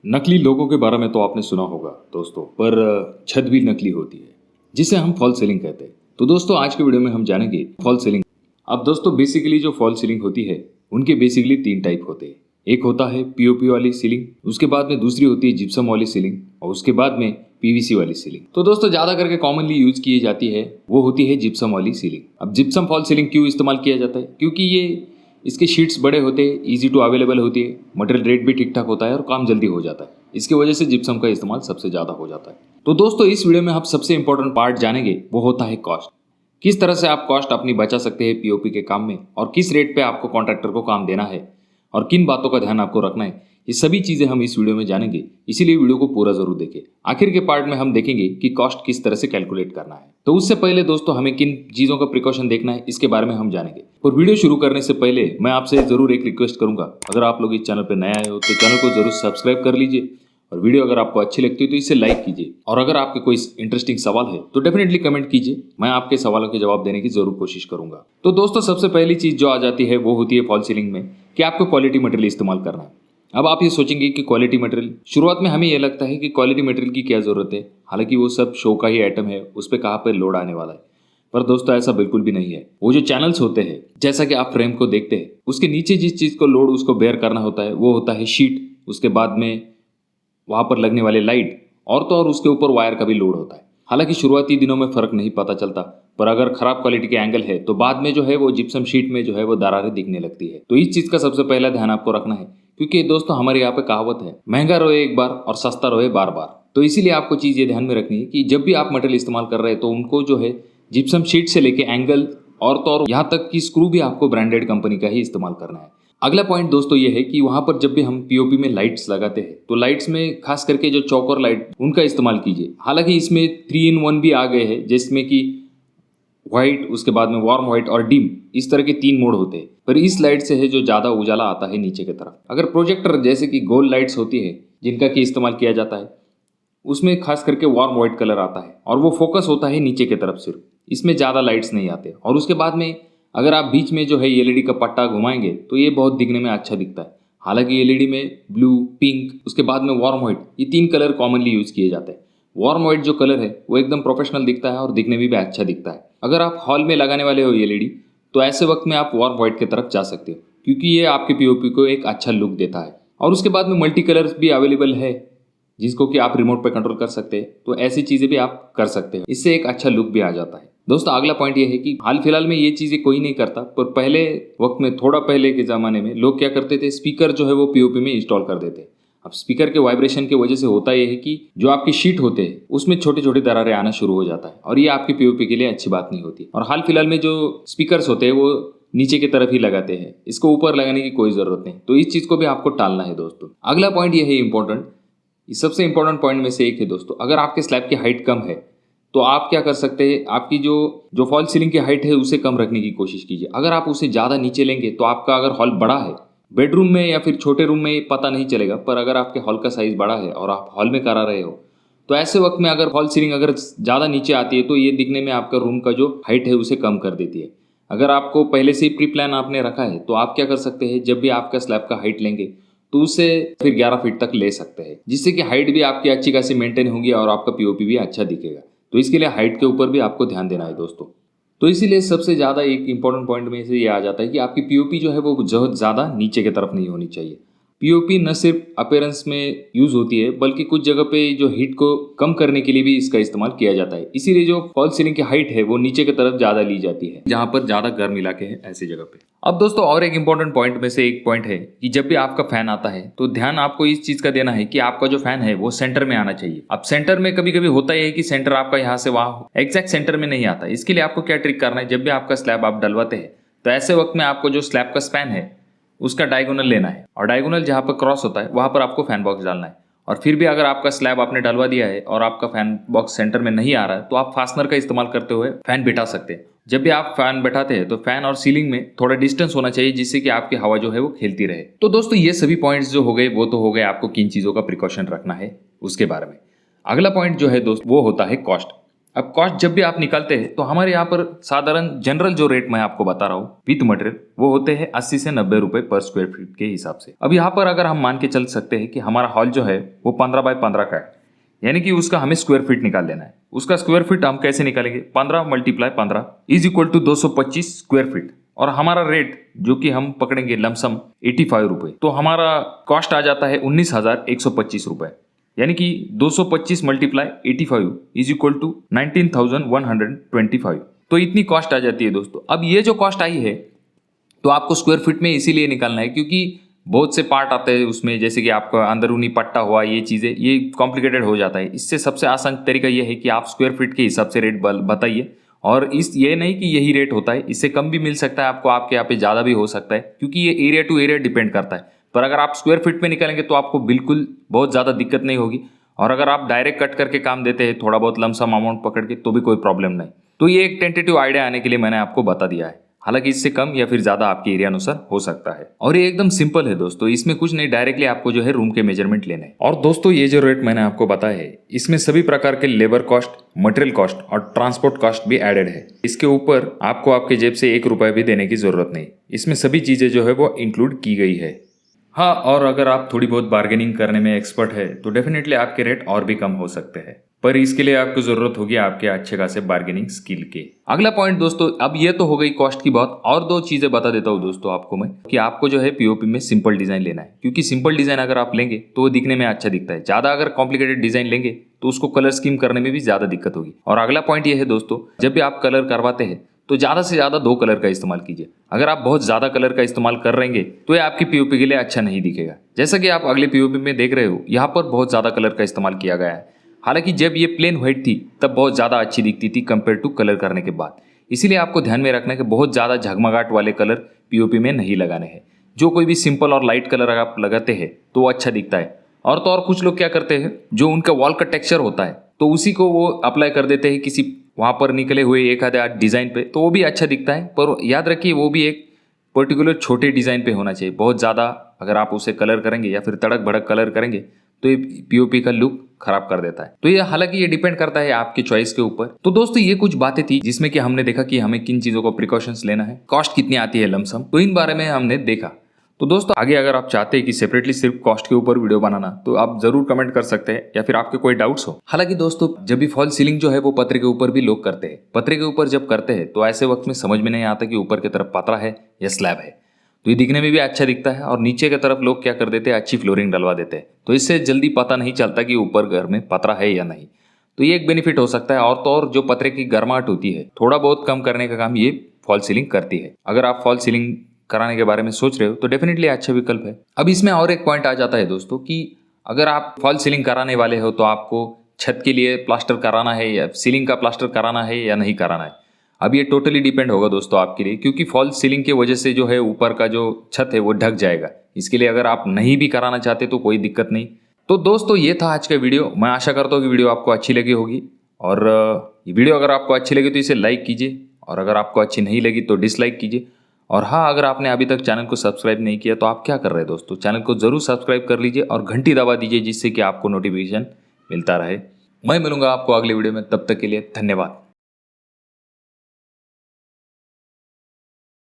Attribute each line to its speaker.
Speaker 1: नकली लोगों के बारे में तो आपने सुना होगा दोस्तों, पर छत भी नकली होती है जिसे हम फॉल्स सीलिंग कहते हैं। तो दोस्तों आज के वीडियो में हम जानेंगे फॉल्स सीलिंग। अब दोस्तों बेसिकली जो फॉल्स सीलिंग होती है उनके बेसिकली 3 टाइप होते हैं। एक होता है पीओपी वाली सीलिंग, उसके बाद में दूसरी होती है जिप्सम वाली सीलिंग और उसके बाद में पीवीसी वाली सीलिंग। तो दोस्तों ज्यादा करके कॉमनली यूज की जाती है वो होती है जिप्सम वाली सीलिंग। अब जिप्सम फॉल्स सीलिंग क्यों इस्तेमाल किया जाता है? क्योंकि ये इसके शीट्स बड़े होते हैं, इजी टू अवेलेबल होती है, मटेरियल रेट भी ठीक ठाक होता है और काम जल्दी हो जाता है। इसकी वजह से जिप्सम का इस्तेमाल सबसे ज़्यादा हो जाता है। तो दोस्तों इस वीडियो में आप सबसे इंपॉर्टेंट पार्ट जानेंगे वो होता है कॉस्ट। किस तरह से आप कॉस्ट अपनी बचा सकते हैं पीओपी के काम में, और किस रेट पे आपको कॉन्ट्रैक्टर को काम देना है और किन बातों का ध्यान आपको रखना है, ये सभी चीज़ें हम इस वीडियो में जानेंगे। इसीलिए वीडियो को पूरा जरूर देखें। आखिर के पार्ट में हम देखेंगे कि कॉस्ट किस तरह से कैलकुलेट करना है। तो उससे पहले दोस्तों हमें किन चीज़ों का प्रिकॉशन देखना है इसके बारे में हम जानेंगे। और वीडियो शुरू करने से पहले मैं आपसे जरूर एक रिक्वेस्ट करूंगा, अगर आप लोग इस चैनल पर नए आए हो तो चैनल को जरूर सब्सक्राइब कर लीजिए और वीडियो अगर आपको अच्छी लगती है तो इसे लाइक कीजिए। और अगर आपके कोई इंटरेस्टिंग सवाल है तो डेफिनेटली कमेंट कीजिए, मैं आपके सवालों के जवाब देने की जरूर कोशिश करूंगा। तो दोस्तों सबसे पहली चीज जो आ जाती है वो होती है फॉल्स सीलिंग में कि आपको क्वालिटी मटेरियल इस्तेमाल करना है। अब आप ये सोचेंगे कि क्वालिटी मटेरियल, शुरुआत में हमें यह लगता है कि क्वालिटी मटेरियल की क्या जरूरत है, हालांकि वो सब शो का ही आइटम है, उस पर कहाँ पर लोड आने वाला है। पर दोस्तों ऐसा बिल्कुल भी नहीं है। वो जो चैनल्स होते हैं, जैसा कि आप फ्रेम को देखते हैं, उसके नीचे जिस चीज को लोड उसको बेयर करना होता है वो होता है शीट। उसके बाद में वहां पर लगने वाले लाइट और तो और उसके ऊपर वायर का भी लोड होता है। हालांकि शुरुआती दिनों में फर्क नहीं पता चलता, पर अगर खराब क्वालिटी के एंगल है तो बाद में जो है वो जिप्सम शीट में जो है वो दरारें दिखने लगती है। तो इस चीज का सबसे पहला ध्यान आपको रखना है, क्योंकि दोस्तों हमारे यहाँ पे कहावत है, महंगा रोए एक बार और सस्ता रोए बार बार। तो इसीलिए आपको चीज ये ध्यान में रखनी है कि जब भी आप मटेरियल इस्तेमाल कर रहे हैं तो उनको जो है जिप्सम शीट से लेके एंगल और तो और यहाँ तक कि स्क्रू भी आपको ब्रांडेड कंपनी का ही इस्तेमाल करना है। अगला पॉइंट दोस्तों ये है कि वहां पर जब भी हम पीओपी में लाइट्स लगाते हैं तो लाइट्स में खास करके जो चौकोर लाइट उनका इस्तेमाल कीजिए। हालांकि इसमें 3 in 1 भी आ गए हैं, जिसमें कि व्हाइट, उसके बाद में वार्म व्हाइट और डिम, इस तरह के 3 मोड होते हैं। पर इस लाइट से है जो ज़्यादा उजाला आता है नीचे की तरफ। अगर प्रोजेक्टर जैसे कि गोल लाइट्स होती है जिनका कि इस्तेमाल किया जाता है, उसमें खास करके वार्म व्हाइट कलर आता है और वो फोकस होता है नीचे की तरफ सिर्फ, इसमें ज़्यादा लाइट्स नहीं आते। और उसके बाद में अगर आप बीच में जो है एलईडी का पट्टा घुमाएंगे तो ये बहुत दिखने में अच्छा दिखता है। हालांकि एलईडी में ब्लू, पिंक, उसके बाद में वार्म व्हाइट, ये 3 कलर कॉमनली यूज किए जाते हैं। वार्म व्हाइट जो कलर है वो एकदम प्रोफेशनल दिखता है और दिखने में भी अच्छा दिखता है। अगर आप हॉल में लगाने वाले हो एलईडी तो ऐसे वक्त में आप वार्म व्हाइट की तरफ जा सकते हो, क्योंकि ये आपके पीओपी को एक अच्छा लुक देता है। और उसके बाद में मल्टी कलर्स भी अवेलेबल है जिसको कि आप रिमोट पे कंट्रोल कर सकते हैं, तो ऐसी चीजें भी आप कर सकते हैं, इससे एक अच्छा लुक भी आ जाता है। दोस्तों अगला पॉइंट ये है कि हाल फिलहाल में ये चीजें कोई नहीं करता, पर पहले वक्त में, थोड़ा पहले के जमाने में लोग क्या करते थे, स्पीकर जो है वो पीओपी में इंस्टॉल कर देते। अब स्पीकर के वाइब्रेशन की वजह से होता यह है कि जो आपकी शीट होते हैं उसमें छोटे छोटे दरारें आना शुरू हो जाता है, और ये आपकी पीओपी के लिए अच्छी बात नहीं होती। और हाल फिलहाल में जो स्पीकर्स होते हैं वो नीचे की तरफ ही लगाते हैं, इसको ऊपर लगाने की कोई जरूरत नहीं। तो इस चीज को भी आपको टालना है दोस्तों। अगला पॉइंट ये है इंपॉर्टेंट, इस सबसे इंपॉर्टेंट पॉइंट में से एक है दोस्तों, अगर आपके स्लैब की हाइट कम है तो आप क्या कर सकते हैं, आपकी जो फॉल्स सीलिंग की हाइट है उसे कम रखने की कोशिश कीजिए। अगर आप उसे ज़्यादा नीचे लेंगे तो आपका अगर हॉल बड़ा है, बेडरूम में या फिर छोटे रूम में पता नहीं चलेगा, पर अगर आपके हॉल का साइज बड़ा है और आप हॉल में करा रहे हो तो ऐसे वक्त में अगर फॉल्स सीलिंग अगर ज़्यादा नीचे आती है तो ये दिखने में आपका रूम का जो हाइट है उसे कम कर देती है। अगर आपको पहले से ही प्री प्लान आपने रखा है तो आप क्या कर सकते हैं, जब भी आपका स्लैब का हाइट लेंगे तो उसे फिर 11 फीट तक ले सकते हैं, जिससे कि हाइट भी आपकी अच्छी खासी मेंटेन होगी और आपका पीओपी भी अच्छा दिखेगा। तो इसके लिए हाइट के ऊपर भी आपको ध्यान देना है दोस्तों। तो इसीलिए सबसे ज़्यादा एक इंपॉर्टेंट पॉइंट में से ये आ जाता है कि आपकी पीओपी जो है वो बहुत ज़्यादा नीचे की तरफ नहीं होनी चाहिए। पीओपी न सिर्फ अपीयरेंस में यूज होती है बल्कि कुछ जगह पे जो हीट को कम करने के लिए भी इसका इस्तेमाल किया जाता है। इसीलिए जो फॉल्स सीलिंग की हाइट है वो नीचे की तरफ ज्यादा ली जाती है, जहां पर ज्यादा गर्म इलाके हैं ऐसी जगह पे। अब दोस्तों और एक इंपॉर्टेंट पॉइंट में से एक पॉइंट है कि जब भी आपका फैन आता है तो ध्यान आपको इस चीज का देना है कि आपका जो फैन है वो सेंटर में आना चाहिए। अब सेंटर में कभी कभी होता है कि सेंटर आपका यहाँ से वहां एग्जैक्ट सेंटर में नहीं आता। इसके लिए आपको क्या ट्रिक करना है, जब भी आपका स्लैब आप डलवाते हैं तो ऐसे वक्त में आपको जो स्लैब का स्पैन है उसका डायगोनल लेना है, और डायगोनल जहाँ पर क्रॉस होता है वहाँ पर आपको फैन बॉक्स डालना है। और फिर भी अगर आपका स्लैब आपने डलवा दिया है और आपका फैन बॉक्स सेंटर में नहीं आ रहा है तो आप फास्टनर का इस्तेमाल करते हुए फैन बिठा सकते हैं। जब भी आप फैन बैठाते हैं तो फैन और सीलिंग में थोड़ा डिस्टेंस होना चाहिए, जिससे कि आपकी हवा जो है वो खेलती रहे। तो दोस्तों ये सभी पॉइंट्स जो हो गए वो तो हो गए आपको किन चीज़ों का प्रिकॉशन रखना है उसके बारे में। अगला पॉइंट जो है दोस्त वो होता है कॉस्ट। अब कॉस्ट जब भी आप निकालते हैं तो हमारे यहाँ पर साधारण जनरल जो रेट मैं आपको बता रहा हूँ विथ मटेरियल वो होते हैं 80 से 90 रुपए पर स्क्वायर फीट के हिसाब से। अब यहाँ पर अगर हम मान के चल सकते हैं कि हमारा हॉल जो है वो 15 बाय 15 का है, यानी कि उसका हमें स्क्वायर फीट निकाल लेना है। उसका स्क्वायर फीट हम कैसे निकालेंगे, 15 × 15 is equal to 225 square feet. और हमारा रेट जो कि हम पकड़ेंगे लमसम 85 रुपए, तो हमारा कॉस्ट आ जाता है 19,125 रुपए, यानी कि 225 × 85 इज इक्वल टू 19,125। तो इतनी कॉस्ट आ जाती है दोस्तों। अब ये जो कॉस्ट आई है तो आपको स्क्वायर फीट में इसीलिए निकालना है क्योंकि बहुत से पार्ट आते हैं उसमें, जैसे कि आपका अंदरूनी पट्टा हुआ, ये चीज़ें ये कॉम्प्लिकेटेड हो जाता है। इससे सबसे आसान तरीका ये है कि आप स्क्वायर फीट के हिसाब से रेट बताइए, और ये नहीं कि यही रेट होता है, इससे कम भी मिल सकता है आपको, आपके यहाँ पे ज़्यादा भी हो सकता है, क्योंकि ये एरिया टू एरिया डिपेंड करता है। पर अगर आप स्क्वायर फीट में निकालेंगे तो आपको बिल्कुल बहुत ज़्यादा दिक्कत नहीं होगी। और अगर आप डायरेक्ट कट करके काम देते हैं थोड़ा बहुत लमसम अमाउंट पकड़ के, तो भी कोई प्रॉब्लम नहीं। तो ये एक टेंटेटिव आइडिया आने के लिए मैंने आपको बता दिया है, हालांकि इससे कम या फिर ज़्यादा आपके एरिया अनुसार हो सकता है। और ये एकदम सिंपल है दोस्तों, इसमें कुछ नहीं, डायरेक्टली आपको जो है रूम के मेजरमेंट लेने हैं। और दोस्तों ये जो रेट मैंने आपको बताया है इसमें सभी प्रकार के लेबर कॉस्ट, मटेरियल कॉस्ट और ट्रांसपोर्ट कॉस्ट भी एडेड है। इसके ऊपर आपको आपके जेब से 1 रुपया भी देने की जरूरत नहीं, इसमें सभी चीज़ें जो है वो इंक्लूड की गई है। हाँ, और अगर आप थोड़ी बहुत बार्गेनिंग करने में एक्सपर्ट है तो डेफिनेटली आपके रेट और भी कम हो सकते हैं, पर इसके लिए आपको जरूरत होगी आपके अच्छे खासे बार्गेनिंग स्किल के। अगला पॉइंट दोस्तों, अब ये तो हो गई कॉस्ट की बात, और 2 चीजें बता देता हूँ दोस्तों आपको मैं, कि आपको जो है पीओपी में सिंपल डिजाइन लेना है, क्योंकि सिंपल डिजाइन अगर आप लेंगे तो वो दिखने में अच्छा दिखता है। ज्यादा अगर कॉम्प्लिकेटेड डिजाइन लेंगे तो उसको कलर स्कीम करने में भी ज्यादा दिक्कत होगी। और अगला पॉइंट ये है दोस्तों, जब भी आप कलर करवाते हैं तो ज़्यादा से ज़्यादा 2 कलर का इस्तेमाल कीजिए। अगर आप बहुत ज़्यादा कलर का इस्तेमाल कर रहेंगे तो ये आपकी पीओपी के लिए अच्छा नहीं दिखेगा। जैसा कि आप अगले पीओपी में देख रहे हो, यहाँ पर बहुत ज़्यादा कलर का इस्तेमाल किया गया है। हालांकि जब ये प्लेन व्हाइट थी तब बहुत ज़्यादा अच्छी दिखती थी कंपेयर टू कलर करने के बाद। इसीलिए आपको ध्यान में रखना है कि बहुत ज़्यादा झगमगाहट वाले कलर पीओपी में नहीं लगाने हैं। जो कोई भी सिंपल और लाइट कलर अगर आप लगाते हैं तो वो अच्छा दिखता है। और तो और कुछ लोग क्या करते हैं, जो उनका वॉल का टेक्सचर होता है तो उसी को वो अप्लाई कर देते हैं किसी वहाँ पर निकले हुए एक आधे डिज़ाइन पे, तो वो भी अच्छा दिखता है। पर याद रखिए वो भी एक पर्टिकुलर छोटे डिज़ाइन पे होना चाहिए। बहुत ज़्यादा अगर आप उसे कलर करेंगे या फिर तड़क भड़क कलर करेंगे तो ये पीओपी का लुक खराब कर देता है। तो ये हालांकि ये डिपेंड करता है आपके चॉइस के ऊपर। तो दोस्तों ये कुछ बातें थी जिसमें कि हमने देखा कि हमें किन चीज़ों को प्रिकॉशंस लेना है, कॉस्ट कितनी आती है लमसम, तो इन बारे में हमने देखा। तो दोस्तों आगे अगर आप चाहते हैं कि सेपरेटली सिर्फ कॉस्ट के ऊपर वीडियो बनाना तो आप जरूर कमेंट कर सकते हैं, या फिर आपके कोई डाउट्स हो। हालांकि दोस्तों जब भी फॉल सीलिंग जो है वो पतरे के ऊपर भी लोग करते हैं। पतरे के ऊपर जब करते हैं तो ऐसे वक्त में समझ में नहीं आता कि ऊपर की तरफ पतरा है या स्लैब है, तो ये दिखने में भी अच्छा दिखता है। और नीचे की तरफ लोग क्या कर देते हैं, अच्छी फ्लोरिंग डलवा देते हैं, तो इससे जल्दी पता नहीं चलता कि ऊपर घर में पतरा है या नहीं। तो ये एक बेनिफिट हो सकता है। और तो और जो पतरे की गर्माहट होती है थोड़ा बहुत कम करने का काम ये फॉल सीलिंग करती है। अगर आप फॉल सीलिंग कराने के बारे में सोच रहे हो तो डेफिनेटली अच्छा विकल्प है। अब इसमें और एक पॉइंट आ जाता है दोस्तों कि अगर आप फॉल सीलिंग कराने वाले हो तो आपको छत के लिए प्लास्टर कराना है या सीलिंग का प्लास्टर कराना है या नहीं कराना है। अब ये टोटली डिपेंड होगा दोस्तों आपके लिए, क्योंकि फॉल सीलिंग की वजह से जो है ऊपर का जो छत है वो ढक जाएगा। इसके लिए अगर आप नहीं भी कराना चाहते तो कोई दिक्कत नहीं। तो दोस्तों ये था आज का वीडियो। मैं आशा करता हूँ कि वीडियो आपको अच्छी लगी होगी, और ये वीडियो अगर आपको अच्छी लगी तो इसे लाइक कीजिए, और अगर आपको अच्छी नहीं लगी तो डिसलाइक कीजिए। और हाँ, अगर आपने अभी तक चैनल को सब्सक्राइब नहीं किया तो आप क्या कर रहे हैं दोस्तों, चैनल को जरूर सब्सक्राइब कर लीजिए और घंटी दबा दीजिए, जिससे कि आपको नोटिफिकेशन मिलता रहे। मैं मिलूंगा आपको अगले वीडियो में, तब तक के लिए धन्यवाद।